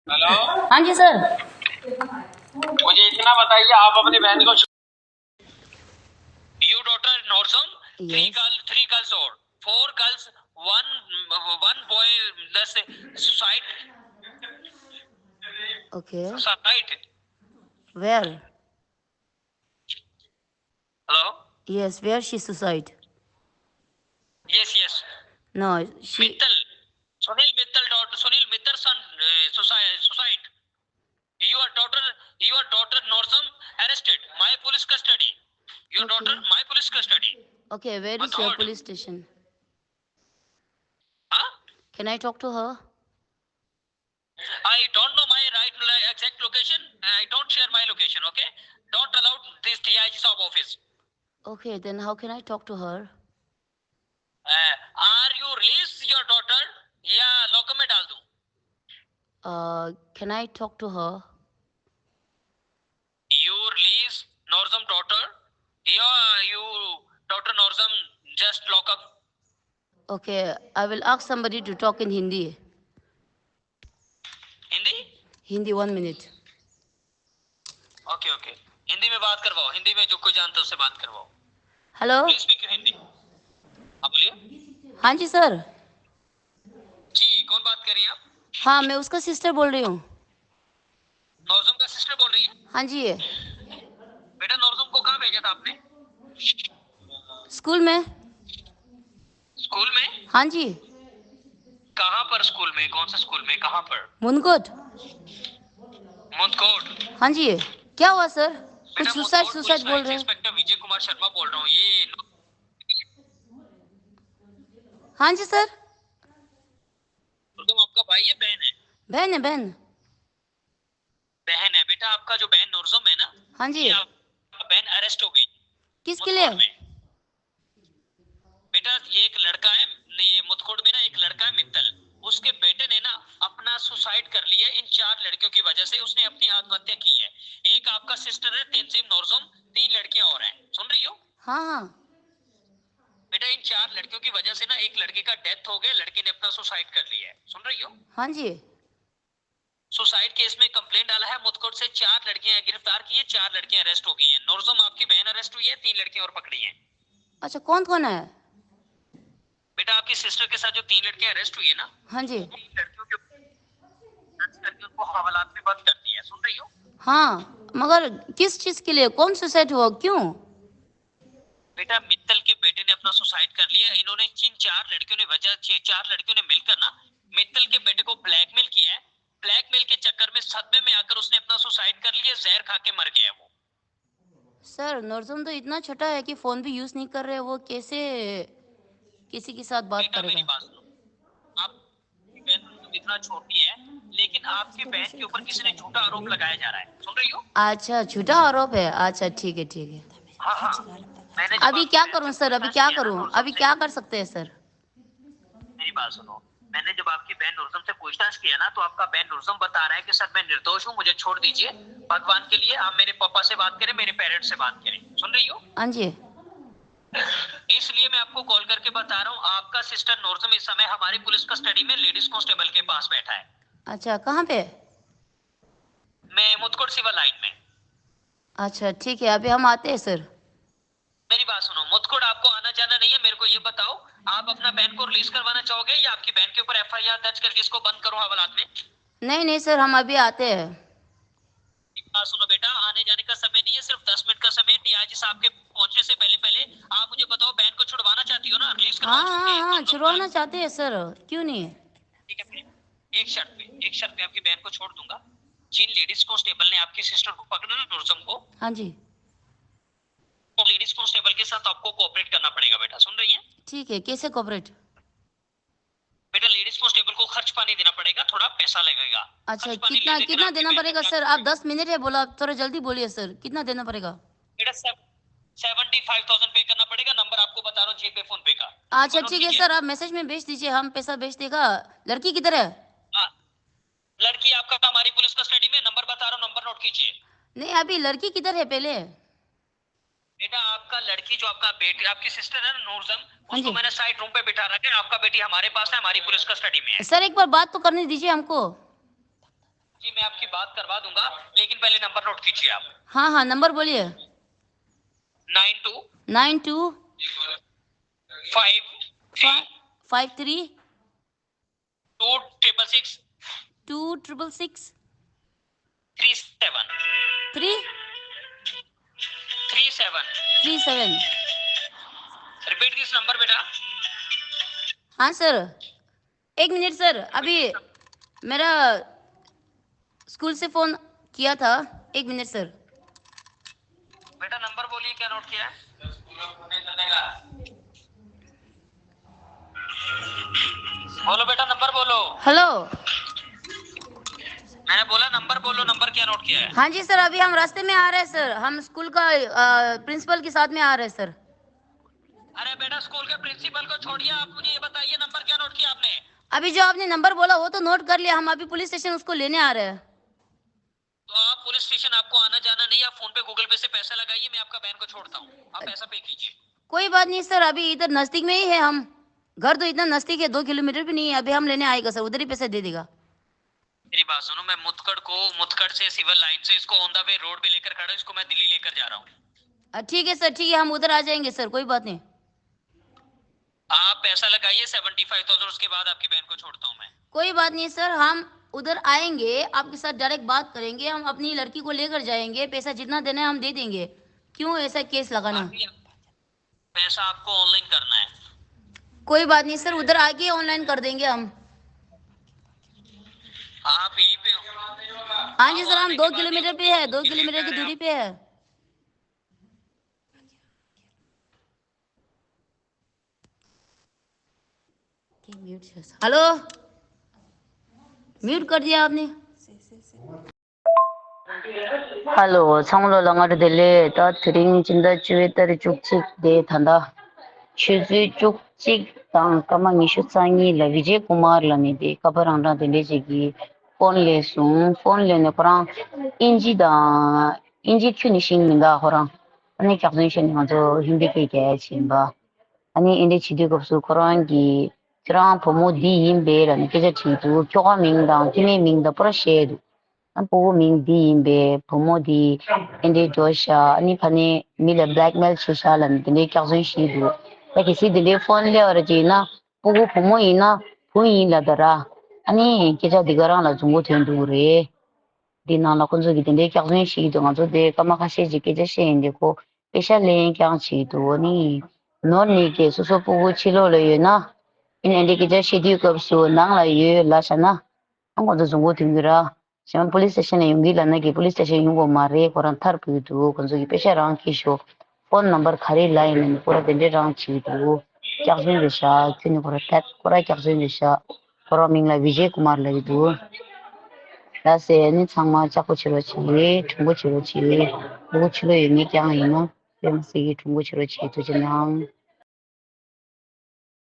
Hello. हाँ जी sir. मुझे इतना बताइए, आप अपनी बहन को यू डॉटर नॉर्सम थ्री गर्ल्स और four girls one boy suicide Okay. Suicide. Where? Hello. Yes, where she suicide? Yes yes. No, she. Mittal, Sunil Mittal son suicide. Your daughter Norzam arrested. My police custody. Your Okay. daughter, my police custody. Okay, where is your Mathod. police station? Huh? Can I talk to her? I don't know my exact location. I don't share my location. Okay? Don't allow this DIG sub office. Okay, then how can I talk to her? Are you release your daughter? Yeah, lock में डाल दूँ. Can I talk to her? You release Norzam daughter. Yeah, you daughter Norzam just lock up. Okay, I will ask somebody to talk in Hindi. Hindi? Hindi, 1 minute. Okay okay, Hindi में बात करवाओ. हिंदी में जो कोई जानता है उससे बात करवाओ. हेलो। Please speak Hindi. आप बोलिए. हाँ जी सर। जी, कौन बात कर रही हैं आप? हाँ, मैं उसका सिस्टर बोल रही हूँ। नौजम का सिस्टर बोल रही है? हाँ जी। बेटा नौजम को कहाँ भेजा था आपने? स्कूल में। स्कूल में? हाँ जी। कहाँ पर स्कूल में? कौन से स्कूल में? कहाँ पर? मुनकोट। मुंदकोट? हाँ जी। क्या हुआ सर? कुछ बेटा सुसाइड मुंदकोट पुलिस सुसाइड बोल लाइन से रहे हैं। इंस्पेक्टर विजय कुमार शर्मा बोल रहा हूँ. ये हाँ जी सर। नौजम आपका भाई है बहन है? बहन है, बहन। बहन है. बेटा आपका जो बहन नौजम है ना, हाँ जी। ये आपका बहन अरेस्ट हो गई किसके लिए? मुंदकोट में. बेटा ये एक लड़का है, ये मुंदकोट में ना एक लड़का है मित्तल, उसके बेटे ने ना अपना सुसाइड कर लिया इन 4 लड़कियों की वजह से. उसने अपनी आत्महत्या की है. एक आपका सिस्टर है तेंजिम नोर्जुम, 3 लड़कियां और हैं. सुन रही हो? हाँ हाँ। बेटा इन 4 लड़कियों की वजह से ना एक लड़के का डेथ हो गया. लड़के ने अपना सुसाइड कर लिया है. सुन रही हो? हाँ जी। सुसाइड केस में कंप्लेंट डाला है. मुदकोट से 4 लड़कियां गिरफ्तार की है, 4 लड़कियां अरेस्ट हो गई हैं. नोर्जुम आपकी बहन अरेस्ट हुई है, 3 लड़कियां और पकड़ी हैं. अच्छा, कौन कौन है? बेटा आपकी सिस्टर के साथ जो 3 लड़कियां अरेस्ट हुई है ना, हाँ जी। 3 लड़कियों के दर्ज करके उनको हवालात में बंद कर दिया है. सुन रही हो? हाँ, मगर किस चीज के लिए? कौन सुसाइड हुआ, क्यों? बेटा मित्तल के बेटे ने अपना सुसाइड कर लिया. इन्होंने जिन 4 लड़कियों ने 4 लड़कियों ने मिलकर ना मित्तल के बेटे को ब्लैकमेल किया है. ब्लैकमेल के चक्कर में सदमे में आकर उसने अपना सुसाइड कर लिया. जहर खा के मर गया वो. सर, नॉर्जुम तो इतना छोटा है कि फोन भी यूज नहीं कर रहे, वो कैसे किसी के साथ बात बेटा मेरी करेगा? बात सुनो. आपकी बहन इतना छोटी है, लेकिन आपकी बहन के ऊपर किसी ने झूठा आरोप लगाया जा रहा है. सुन रही हो? अच्छा, झूठा आरोप है। अच्छा, ठीक है ठीक है। हाँ हाँ. मैंने जब अभी आपकी क्या बहन करूं से सर? अभी पूछताछ क्या किया ना करूं? नौजम अभी से, क्या कर सकते हैं सर? मेरी बात सुनो. मैंने जब आपकी बहन नूरजम से पूछताछ किया ना, तो आपका बहन नूरजम बता रहा है कि सर मैं निर्दोष हूँ, मुझे छोड़ दीजिए. भगवान के लिए आप मेरे पापा से बात करें, मेरे पेरेंट्स से बात करें. सुन रही हो? हाँ जी। इसलिए मैं आपको कॉल करके बता रहा हूँ, आपका सिस्टर नूरजम इस समय हमारी पुलिस कस्टडी में लेडीज कांस्टेबल के पास बैठा है. अच्छा, कहाँ पे? मैं मुतकोट सिवा लाइन में. अच्छा, ठीक है, अभी हम आते हैं सर। मेरी बात सुनो, मुतकोट आपको आना जाना नहीं है. मेरे को ये बताओ, आप अपना बहन को रिलीज करवाना चाहोगे या आपकी बहन के ऊपर FIR दर्ज करके इसको बंद करो हवालात में? नहीं नहीं सर, हम अभी आते हैं। बात सुनो बेटा, आने जाने का समय नहीं है, सिर्फ 10 मिनट का समय. DIG साहब के पहुंचने से पहले पहले आप मुझे बताओ, बहन को छुड़वाना चाहती हो ना? रिलीज हाँ करवाओ हाँ हाँ, नौजम को. छुड़वाना चाहते हैं सर, क्यों नहीं? ठीक है. एक शर्त पे आपकी बहन को छोड़ दूंगा. जिन लेडीज कांस्टेबल ने आपकी सिस्टर को पकड़ा ना नौजम को, हाँ जी। तो लेडीज कांस्टेबल के साथ आपको कोऑपरेट करना पड़ेगा बेटा. सुन रही है? ठीक है, कैसे कोऑपरेट? बेटा लेडीज कांस्टेबल को खर्च पानी देना पड़ेगा, थोड़ा पैसा लगेगा. अच्छा, खर्च पानी कितना लेने कितना देना पड़ेगा सर? आप 10 मिनट है बोला, थोड़ा जल्दी बोलिए सर, कितना देना पड़ेगा? बेटा 75,000 पे करना पड़ेगा. नंबर आपको बता रहा हूँ, जीपे फोन पे का. अच्छा ठीक है सर, आप मैसेज में भेज दीजिए, हम पैसा भेज देगा। लड़की किधर है? हाँ, लड़की आपका हमारी पुलिस कस्टडी में. नंबर बता रहा हूँ, नंबर नोट कीजिए. नहीं, अभी लड़की किधर है पहले? बेटा आपका लड़की जो आपका बेटी आपकी सिस्टर है ना नूरजम, हाँ उसको जी मैंने साइड रूम पे बिठा रखा है. आपका बेटी हमारे पास है, हमारी पुलिस कस्टडी में है. सर, एक बार बात तो करने दीजिए हमको। जी मैं आपकी बात करवा दूंगा, लेकिन पहले नंबर नोट कीजिए आप। हाँ हाँ, नंबर बोलिए। 92 92 53 53 2 666 2 666 37 3 37। 37। रिपीट दिस नंबर बेटा। हाँ सर, एक मिनट सर, अभी मेरा स्कूल से फ़ोन किया था, एक मिनट सर। बेटा नंबर बोलिए, क्या नोट किया है? बोलो बेटा, नंबर बोलो। हेलो। मैंने बोला नंबर बोलो, नंबर क्या नोट किया है? हाँ जी सर, अभी हम रास्ते में आ रहे हैं सर, हम स्कूल का प्रिंसिपल के साथ में आ रहे हैं सर। अरे बेटा, स्कूल के प्रिंसिपल को छोड़िए, आप मुझे ये बताइए नंबर क्या नोट किया आपने? अभी जो आपने नंबर बोला वो तो नोट कर लिया, हम अभी पुलिस स्टेशन उसको लेने आ रहे हैं। तो आप पुलिस स्टेशन, आपको आना जाना नहीं, आप फोन पे गूगल पे से पैसा लगाइए, मैं आपका बहन को छोड़ता हूँ, आप पैसा पे कीजिए। कोई बात नहीं सर, अभी इधर नज़दीक में ही है, हम घर तो इतना नज़दीक है, 2 किलोमीटर भी नहीं है, अभी हम लेने आएगा सर, उधर ही पैसा दे देगा। मेरी बात सुनो, मैं मुतकड़ से सिविल लाइन से इसको ऑन द वे रोड पे लेकर खड़ा हूं, इसको मैं दिल्ली लेकर जा रहा हूँ। ठीक है सर, ठीक है, हम उधर आ जाएंगे सर, कोई बात नहीं। आप पैसा लगाइए 75,000, उसके बाद आपकी बहन को छोड़ता हूँ मैं। कोई बात नहीं सर, हम उधर आएंगे, आपके साथ डायरेक्ट बात करेंगे, हम अपनी लड़की को लेकर जाएंगे, पैसा जितना देना है हम दे देंगे, क्यों ऐसा केस लगाना। पैसा आपको ऑनलाइन करना है। कोई बात नहीं सर, उधर आके ऑनलाइन कर देंगे हम। आप यहीं पे हो? हाँ जी सर, हम 2 किलोमीटर पे है, 2 किलोमीटर की दूरी पे है। हेलो, म्यूट कर दिया आपने। हेलो, 상로 랑아르 델레 다 드링 진다 주에 따르 쭉직 데 탄다. शुजी चुकचिक तांग कमा निशु सांगी ला विजय कुमार लने दे कबर आंडा दे जेगी फोन ले सुन फोन लेने परा इंजी क्यूनिशिंग मिंदा होरा अने क्याक्सन जो हिंदी के क्या छिंबा अने इंदे छिदे गपसु कोरांगी चिरां पोमो दी हिंबे रने के जे छिदु क्यों मिंदा तिने मिंदा परा शेदु an po ming di imbe pomo di ende dosha ani phane mila blackmail social an de kyazun shi du ta kisi de phone le or ji na pomo ina pui la dara ani keja digara la jungo thendu re dina la kunzo gi de kyazun shi du ngazo de kama kha she ji ke je she inde ko pesha le kyang chi du ni no ni ke so so po chi lo le na in ende ke je shi di ko so nang la ye la sana ang ko jungo thengira Siamo police station e yungi lana ki police station yungo mare koran thar pu du konzo ki pesha rang ki sho phone number khari line ni pura dende rang chi du kyakzin de sha tini pura tat pura kyakzin de sha pura mingla Vijay Kumar la du la se ni changma chako chiro chi thungbo chiro chi bu chiro yungi kyang ino sem se gi thungbo chiro chi tu jinang